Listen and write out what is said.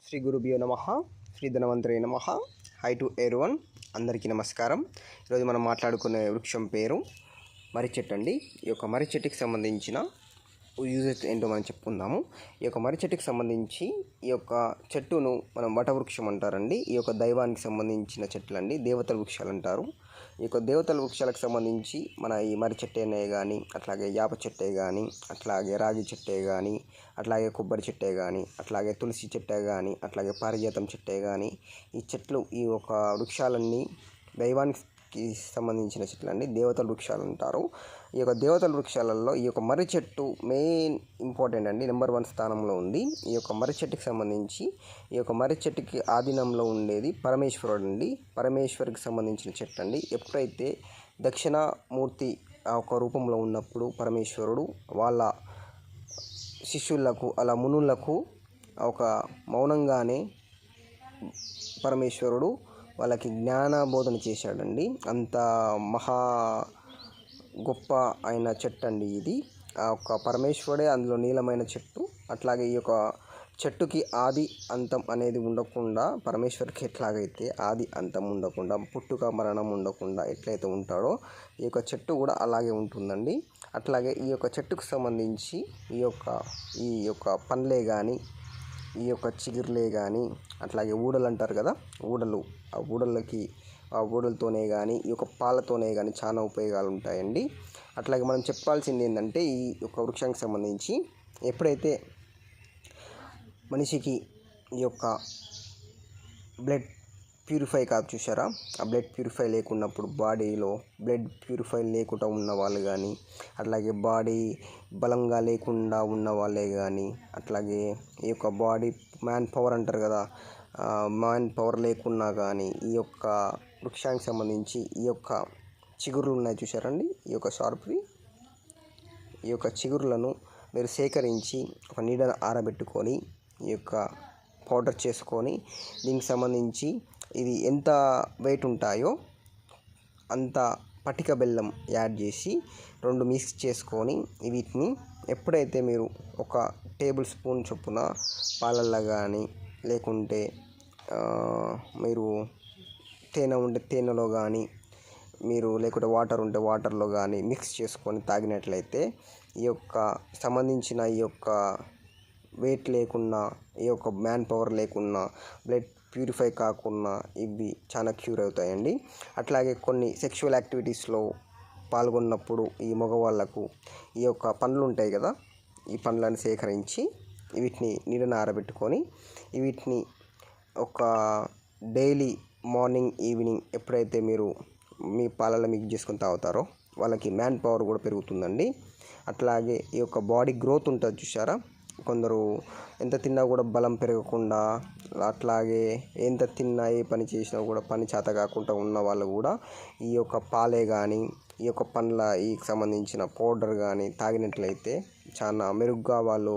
శ్రీ గురుభ్యో నమః. శ్రీ ధనవంతరే నమః. High to everyone. అందరికీ నమస్కారం. ఈరోజు మనం మాట్లాడుకునే వృక్షం పేరు మర్రి చెట్టు అండి. ఈ యొక్క మర్రి చెట్టుకి సంబంధించిన యూజెస్ ఏంటో మనం చెప్పుకుందాము. ఈ యొక్క మర్రి చెట్టుకి సంబంధించి ఈ యొక్క చెట్టును మనం వటవృక్షం అంటారండి. ఈ యొక్క దైవానికి సంబంధించిన చెట్లు అండి, దేవతల వృక్షాలు అంటారు. ఈ యొక్క దేవతల వృక్షాలకు సంబంధించి మన ఈ మర్రి చెట్టే కానీ, అట్లాగే యాప చెట్టే కానీ, అట్లాగే రాగి చెట్టే కానీ, అట్లాగే కొబ్బరి చెట్టే కానీ, అట్లాగే తులసి చెట్టే కానీ, అట్లాగే పారిజాతం చెట్టే కానీ, ఈ చెట్లు ఈ యొక్క వృక్షాలన్నీ దైవానికి సంబంధించిన చెట్లు అండి, దేవతల వృక్షాలు అంటారు. ఈ యొక్క దేవతల వృక్షాలలో ఈ యొక్క మర్రి చెట్టు మెయిన్ ఇంపార్టెంట్ అండి, నెంబర్ 1 స్థానంలో ఉంది. ఈ యొక్క మర్రి చెట్టుకి సంబంధించి ఈ యొక్క మర్రి చెట్టుకి ఆధీనంలో ఉండేది పరమేశ్వరుడు అండి. పరమేశ్వరికి సంబంధించిన చెట్టు అండి. ఎప్పుడైతే దక్షిణామూర్తి ఆ ఒక రూపంలో ఉన్నప్పుడు పరమేశ్వరుడు వాళ్ళ శిష్యులకు అలా మునులకు ఒక మౌనంగానే పరమేశ్వరుడు వాళ్ళకి జ్ఞానబోధన చేశాడండి. అంత మహా గొప్ప అయిన చెట్టు అండి ఇది. ఆ యొక్క పరమేశ్వరుడే అందులో నీలమైన చెట్టు. అట్లాగే ఈ యొక్క చెట్టుకి ఆది అంతం అనేది ఉండకుండా, పరమేశ్వరికి ఎట్లాగైతే ఆది అంతం ఉండకుండా, పుట్టుక మరణం ఉండకుండా ఎట్లయితే ఉంటాడో ఈ యొక్క చెట్టు కూడా అలాగే ఉంటుందండి. అట్లాగే ఈ యొక్క చెట్టుకు సంబంధించి ఈ యొక్క పండ్లే కానీ, ఈ యొక్క చిగురులే కానీ, అట్లాగే ఊడలు అంటారు కదా, ఊడలు, ఆ ఊడలతోనే కానీ, ఈ యొక్క పాలతోనే కానీ చాలా ఉపయోగాలు ఉంటాయండి. అట్లాగే మనం చెప్పాల్సింది ఏంటంటే, ఈ యొక్క వృక్షానికి సంబంధించి ఎప్పుడైతే మనిషికి ఈ యొక్క బ్లడ్ ప్యూరిఫై కాదు చూసారా, ఆ బ్లడ్ ప్యూరిఫై లేకున్నప్పుడు, బాడీలో బ్లడ్ ప్యూరిఫై లేకుండా ఉన్న వాళ్ళు కానీ, అట్లాగే బాడీ బలంగా లేకుండా ఉన్న వాళ్ళే కానీ, అట్లాగే ఈ యొక్క బాడీ మ్యాన్ పవర్ అంటారు కదా, మ్యాన్ పవర్ లేకున్నా కానీ ఈ యొక్క వృక్షానికి సంబంధించి ఈ యొక్క చిగురులు ఉన్నాయి చూసారండి, ఈ యొక్క షార్ప్వి, ఈ యొక్క చిగురులను మీరు సేకరించి ఒక నీడను ఆరబెట్టుకొని ఈ యొక్క పౌడర్ చేసుకొని, దీనికి సంబంధించి ఇది ఎంత వెయిట్ ఉంటాయో అంత పటిక బెల్లం యాడ్ చేసి 2 మిక్స్ చేసుకొని, వీటిని ఎప్పుడైతే మీరు ఒక టేబుల్ స్పూన్ చొప్పున పాలల్లో కానీ, లేకుంటే మీరు తేనె ఉంటే తేనెలో కానీ, మీరు లేకుంటే వాటర్ ఉంటే వాటర్లో కానీ మిక్స్ చేసుకొని తాగినట్లయితే ఈ యొక్క సంబంధించిన ఈ యొక్క వెయిట్ లేకున్నా, ఈ యొక్క మ్యాన్ పవర్ లేకున్నా, బ్లడ్ ప్యూరిఫై కాకుండా ఇవి చాలా క్యూర్ అవుతాయండి. అట్లాగే కొన్ని సెక్షువల్ యాక్టివిటీస్లో పాల్గొన్నప్పుడు ఈ మగవాళ్ళకు ఈ యొక్క పండ్లు ఉంటాయి కదా, ఈ పండ్లను సేకరించి వీటిని నీడన ఆరబెట్టుకొని వీటిని ఒక డైలీ మార్నింగ్ ఈవినింగ్ ఎప్పుడైతే మీరు మీ పాలలో మిక్స్ చేసుకొని తాగుతారో వాళ్ళకి మ్యాన్ పవర్ కూడా పెరుగుతుందండి. అట్లాగే ఈ యొక్క బాడీ గ్రోత్ ఉంటుంది చూసారా, కొందరు ఎంత తిన్నా కూడా బలం పెరగకుండా, అట్లాగే ఎంత తిన్నా ఏ పని చేసినా కూడా పని చేత కాకుండా ఉన్న వాళ్ళు కూడా ఈ యొక్క పాలే కానీ, ఈ యొక్క పండ్ల ఈ సంబంధించిన పౌడర్ కానీ తాగినట్లయితే చాలా మెరుగ్గా వాళ్ళు